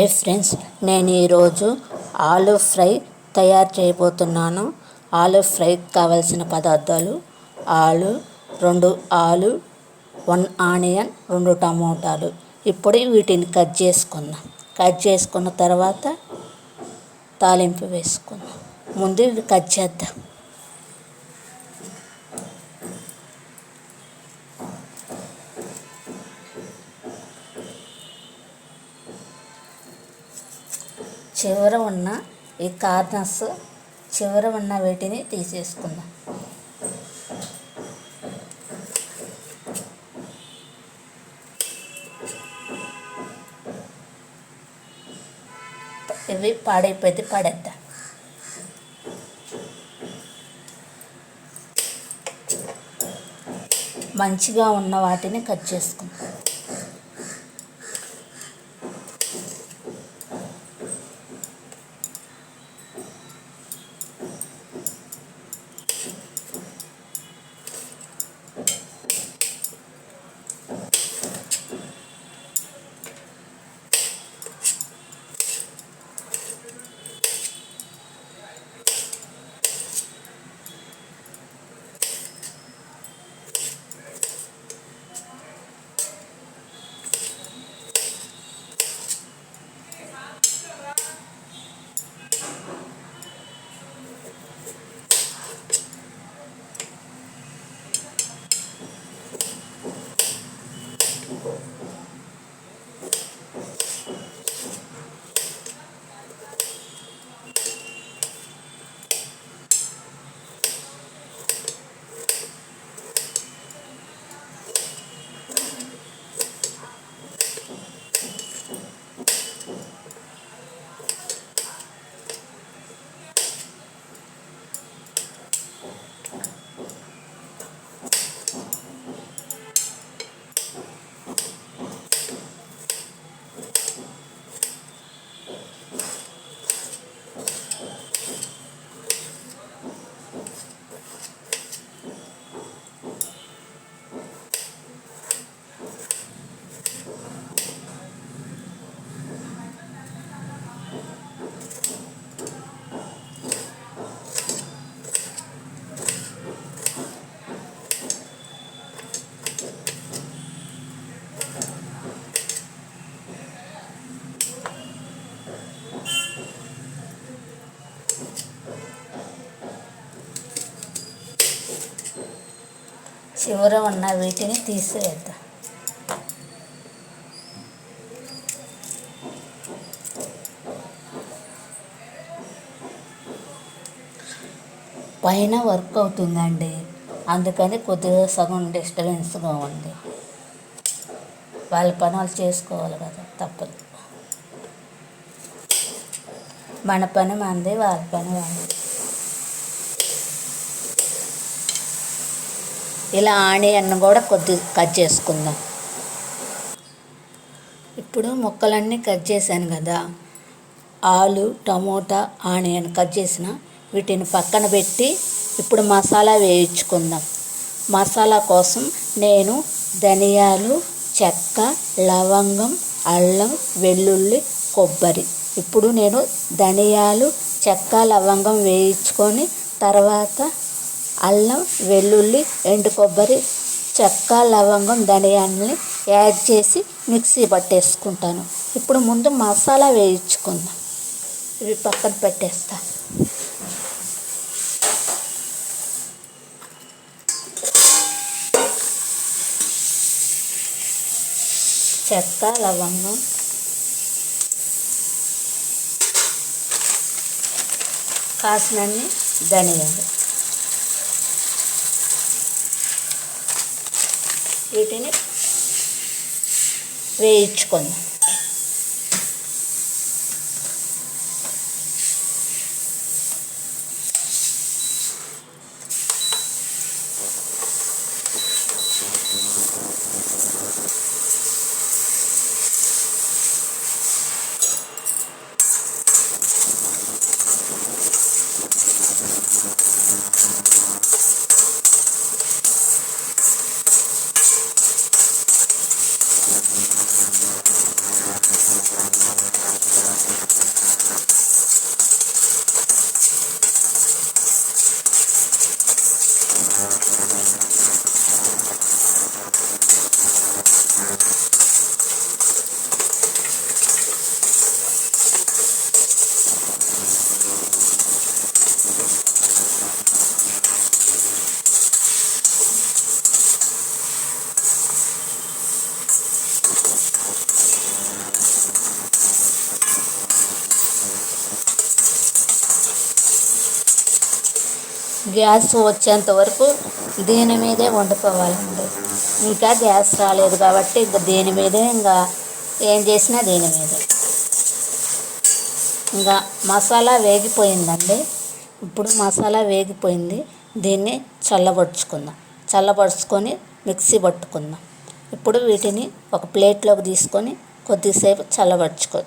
Hi friends, నేను ఈరోజు aloo fry తయారు చేయబోతున్నాను. ఆలూ ఫ్రైకి కావలసిన పదార్థాలు: రెండు ఆలు, 1 ఆనియన్, 2 టమోటాలు. ఇప్పుడు వీటిని కట్ చేసుకున్న తర్వాత తాలింపు వేసుకుందాం. ముందు ఇవి కట్ చేద్దాం. చివర ఉన్న ఈ కార్నర్స్ చివర ఉన్న వీటిని తీసేసుకుందాం. ఇవి పాడైపోతే పడేద్దాం. మంచిగా ఉన్న వాటిని కట్ చేసుకుందాం. చివర ఉన్న వీటిని తీసివేద్దాం. పైన వర్క్ అవుతుందండి, అందుకని కొద్దిగా సగం డిస్టర్బెన్స్గా ఉంది. వాళ్ళ పని వాళ్ళు చేసుకోవాలి కదా, తప్పదు. మన పని మనది, వాళ్ళ పని వాళ్ళది. ఇలా ఆనియన్ కూడా కొద్దిగా కట్ చేసుకుందాం. ఇప్పుడు ముక్కలన్నీ కట్ చేశాను కదా, ఆలు, టమోటా, ఆనియన్ కట్ చేసిన వీటిని పక్కన పెట్టి ఇప్పుడు మసాలా వేయించుకుందాం. మసాలా కోసం నేను ధనియాలు, చెక్క, లవంగం, అల్లం, వెల్లుల్లి, కొబ్బరి. ఇప్పుడు నేను ధనియాలు, చెక్క, లవంగం వేయించుకొని తర్వాత అల్లం, వెల్లుల్లి, ఎండు కొబ్బరి, చెక్క, లవంగం, ధనియాలని యాడ్ చేసి మిక్సీ పట్టేసుకుంటాను. ఇప్పుడు ముందు మసాలా వేయించుకుందాం. ఇవి పక్కన పెట్టేస్తా. చెక్క, లవంగం, కాసినన్ని ధనియాలు, వీటిని వేయించుకుందాం. గ్యాస్ వచ్చేంత వరకు దీని మీదే వండుకోవాలండి. ఇంకా గ్యాస్ రాలేదు కాబట్టి ఇంకా దీని మీదే ఇంకా ఏం చేసినా దీని మీదే. ఇంకా మసాలా వేగిపోయిందండి. ఇప్పుడు మసాలా వేగిపోయింది. దీన్ని చల్లబరుచుకుందాం. చల్లబరుచుకొని మిక్సీ పట్టుకుందాం. ఇప్పుడు వీటిని ఒక ప్లేట్లోకి తీసుకొని కొద్దిసేపు చల్లబరుచుకో.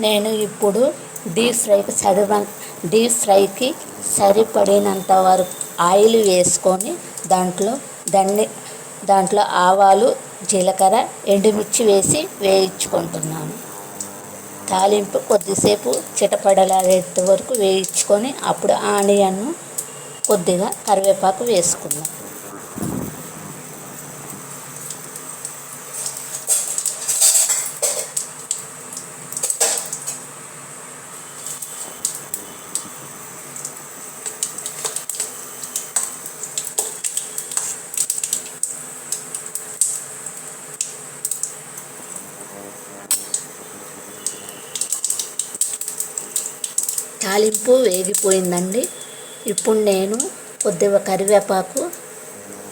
నేను ఇప్పుడు డీప్ ఫ్రైకి సరిపడినంత వరకు ఆయిల్ వేసుకొని దాంట్లో ఆవాలు, జీలకర్ర, ఎండుమిర్చి వేసి వేయించుకుంటున్నాను. తాలింపు కొద్దిసేపు చిటపడలాడేంత వరకు వేయించుకొని అప్పుడు ఆనియన్, కొద్దిగా కరివేపాకు వేసుకుందాం. తాలింపు వేగిపోయిందండి. ఇప్పుడు నేను కొద్దిగా కరివేపాకు,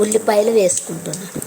ఉల్లిపాయలు వేసుకుంటున్నాను.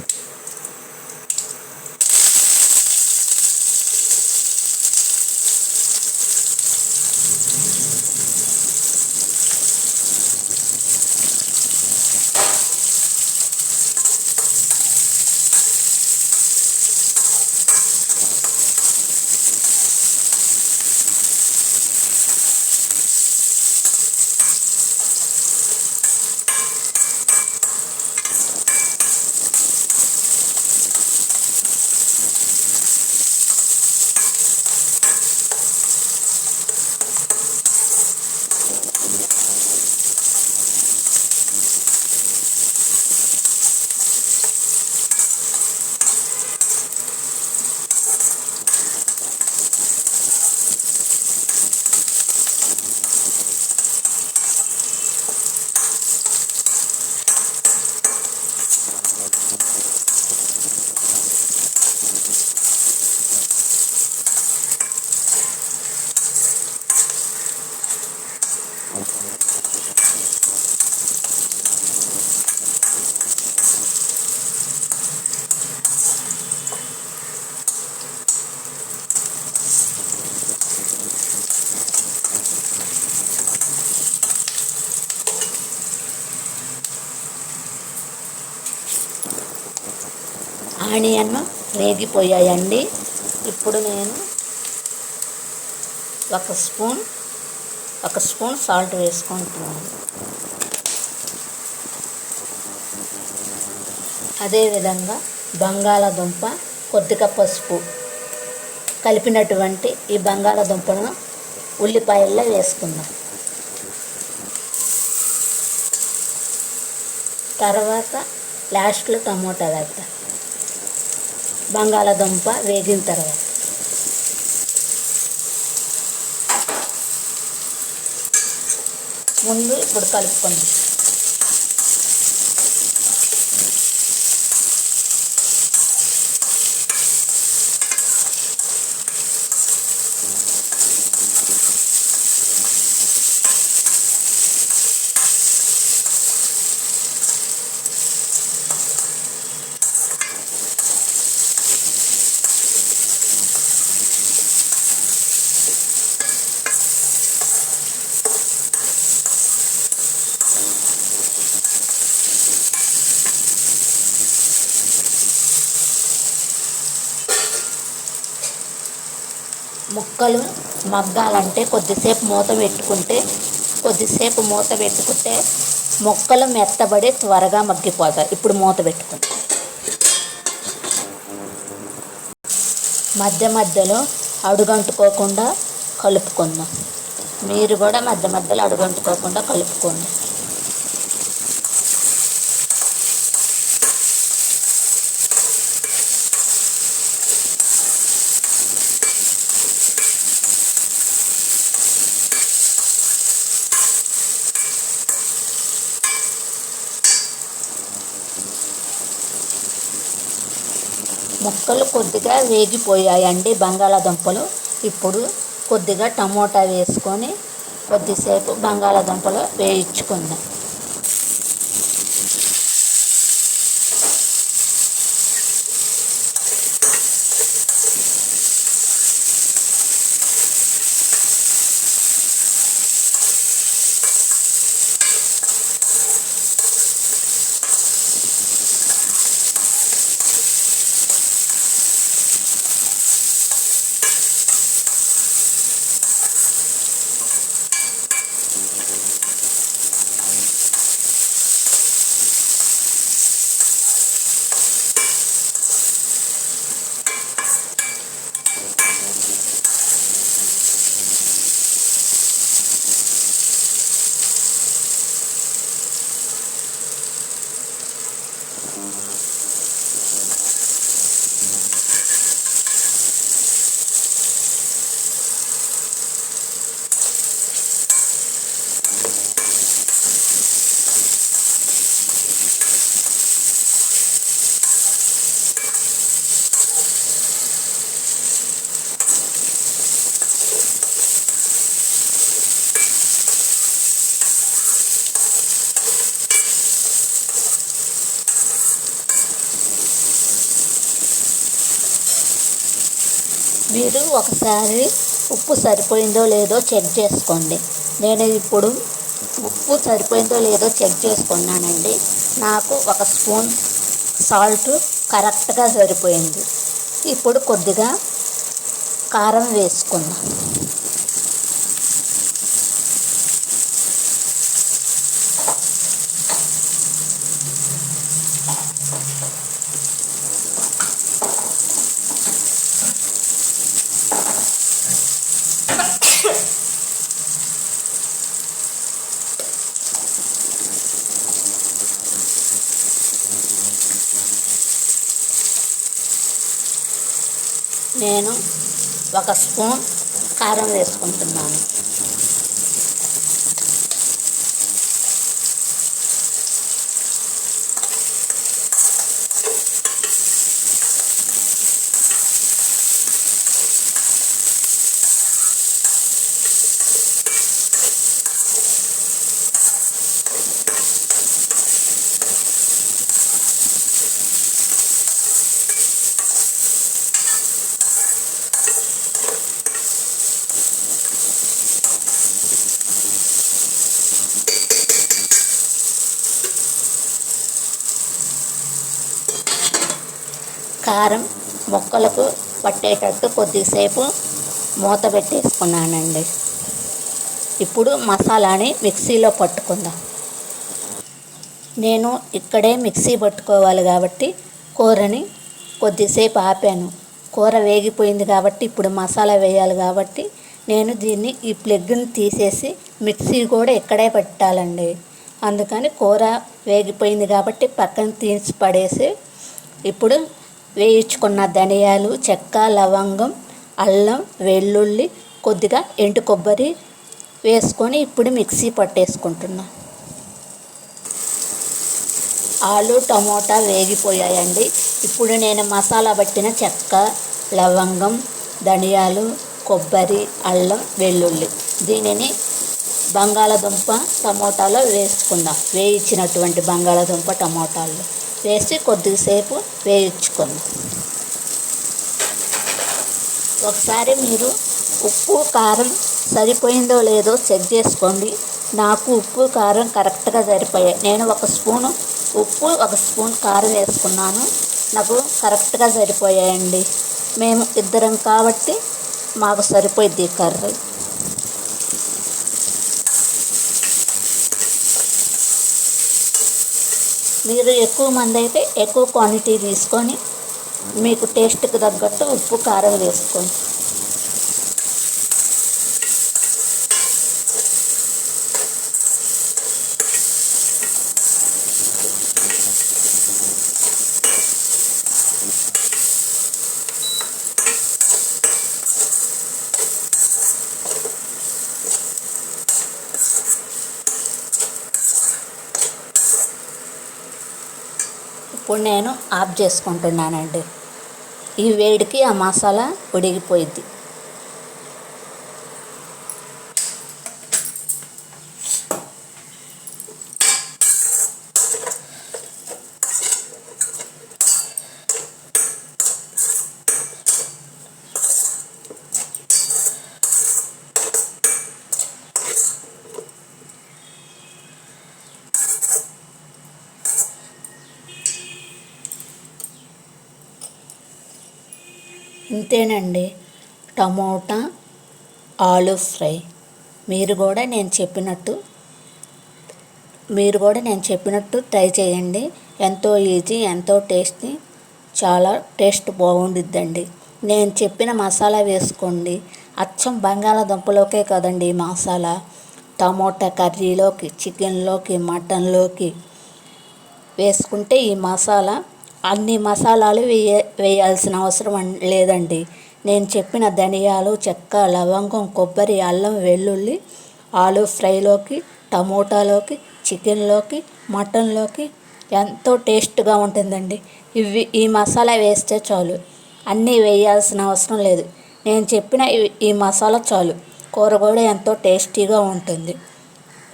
ఆనియన్ వేగిపోయాయండి. ఇప్పుడు నేను ఒక స్పూన్ సాల్ట్ వేసుకుంటున్నాను. అదేవిధంగా బంగాళాదుంప, కొద్దిగా పసుపు కలిపినటువంటి ఈ బంగాళాదుంపను ఉల్లిపాయల్లో వేసుకుందాం. తర్వాత లాస్ట్లో టమోటా వేద్దాం. బంగాళాదుంప వేగిన తర్వాత ఇప్పుడు కలుపుకుందాం. ముక్కలు మగ్గాలంటే కొద్దిసేపు మూత పెట్టుకుంటే ముక్కలు మెత్తబడి త్వరగా మగ్గిపోతాయి. ఇప్పుడు మూత పెట్టుకుంటాం. మధ్య మధ్యలో అడుగంటుకోకుండా కలుపుకుందాం. మీరు కూడా మధ్య మధ్యలో అడుగంటుకోకుండా కలుపుకోండి. ముక్కలు కొద్దిగా వేగిపోయాయండి బంగాళాదుంపలు. ఇప్పుడు కొద్దిగా టమోటా వేసుకొని కొద్దిసేపు బంగాళాదుంపలు వేయించుకుందాం. మీరు ఒకసారి ఉప్పు సరిపోయిందో లేదో చెక్ చేసుకోండి. నేను ఇప్పుడు ఉప్పు సరిపోయిందో లేదో చెక్ చేసుకున్నానండి. నాకు 1 స్పూన్ సాల్ట్ కరెక్ట్గా సరిపోయింది. ఇప్పుడు కొద్దిగా కారం వేసుకుందాం. నేను 1 స్పూన్ కారం వేసుకుంటున్నాను. కారం ముక్కలకు పట్టేటట్టు కొద్దిసేపు మూత పెట్టేసుకున్నానండి. ఇప్పుడు మసాలాని మిక్సీలో పట్టుకుందాం. నేను ఇక్కడే మిక్సీ పట్టుకోవాలి కాబట్టి కూరని కొద్దిసేపు ఆపాను. కూర వేగిపోయింది కాబట్టి ఇప్పుడు మసాలా వేయాలి కాబట్టి నేను దీన్ని ఈ ప్లగ్ని తీసేసి మిక్సీ కూడా ఇక్కడే పెట్టాలండి. అందుకని కూర వేగిపోయింది కాబట్టి పక్కన తీసి పడేసి ఇప్పుడు వేయించుకున్న ధనియాలు, చెక్క, లవంగం, అల్లం, వెల్లుల్లి, కొద్దిగా ఎండు కొబ్బరి వేసుకొని ఇప్పుడు మిక్సీ పట్టేసుకుంటున్నా. ఆలు టమోటా వేగిపోయాయండి. ఇప్పుడు నేను మసాలా పట్టిన చెక్క, లవంగం, ధనియాలు, కొబ్బరి, అల్లం, వెల్లుల్లి దీనిని బంగాళాదుంప టమోటాలో వేసుకుందాం. వేయించినటువంటి బంగాళాదుంప టమోటాలు వేసి కొద్దిసేపు వేయించుకుందాం. ఒకసారి మీరు ఉప్పు కారం సరిపోయిందో లేదో చెక్ చేసుకోండి. నాకు ఉప్పు కారం కరెక్ట్గా సరిపోయాయి. నేను 1 స్పూను ఉప్పు 1 స్పూన్ కారం వేసుకున్నాను. నాకు కరెక్ట్గా సరిపోయాయండి. మేము ఇద్దరం కాబట్టి మాకు సరిపోయింది కర్రీ. మీరు ఎక్కువ మంది అయితే ఎక్కువ క్వాంటిటీ తీసుకొని మీకు టేస్ట్కి తగ్గట్టు ఉప్పు కారం వేసుకోండి. ఇప్పుడు నేను ఆఫ్ చేసుకుంటున్నానండి. ఈ వేడికి ఆ మసాలా ఉడికిపోయిద్ది. ఇంతేనండి, టమోటా ఆలు ఫ్రై. మీరు కూడా నేను చెప్పినట్టు ట్రై చేయండి. ఎంతో ఈజీ, ఎంతో టేస్టీ, చాలా టేస్ట్ బాగుండిద్దండి. నేను చెప్పిన మసాలా వేసుకోండి. అచ్చం బంగాళాదుంపలోకే కదండి ఈ మసాలా. టమోటా కర్రీలోకి, చికెన్లోకి, మటన్లోకి వేసుకుంటే ఈ మసాలా అన్ని మసాలాలు వేయాల్సిన అవసరం లేదండి. నేను చెప్పిన ధనియాలు, చెక్క, లవంగం, కొబ్బరి, అల్లం, వెల్లుల్లి ఆలు ఫ్రైలోకి, టమోటాలోకి, చికెన్లోకి, మటన్లోకి ఎంతో టేస్ట్గా ఉంటుందండి. ఈ మసాలా వేస్తే చాలు, అన్నీ వేయాల్సిన అవసరం లేదు. నేను చెప్పిన ఈ మసాలా చాలు, కూర కూడా ఎంతో టేస్టీగా ఉంటుంది.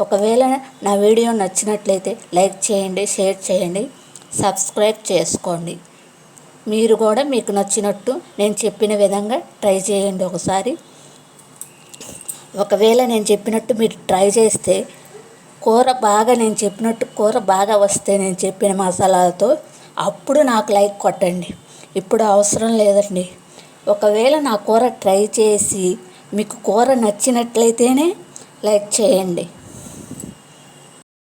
ఒకవేళ నా వీడియో నచ్చినట్లయితే లైక్ చేయండి, షేర్ చేయండి, సబ్స్క్రైబ్ చేసుకోండి. మీరు కూడా మీకు నచ్చినట్టు నేను చెప్పిన విధంగా ట్రై చేయండి ఒకసారి. ఒకవేళ నేను చెప్పినట్టు మీరు ట్రై చేస్తే కూర బాగా వస్తే నేను చెప్పిన మసాలాలతో అప్పుడు నాకు లైక్ కొట్టండి. ఇప్పుడు అవసరం లేదండి. ఒకవేళ నా కూర ట్రై చేసి మీకు కూర నచ్చినట్లయితేనే లైక్ చేయండి.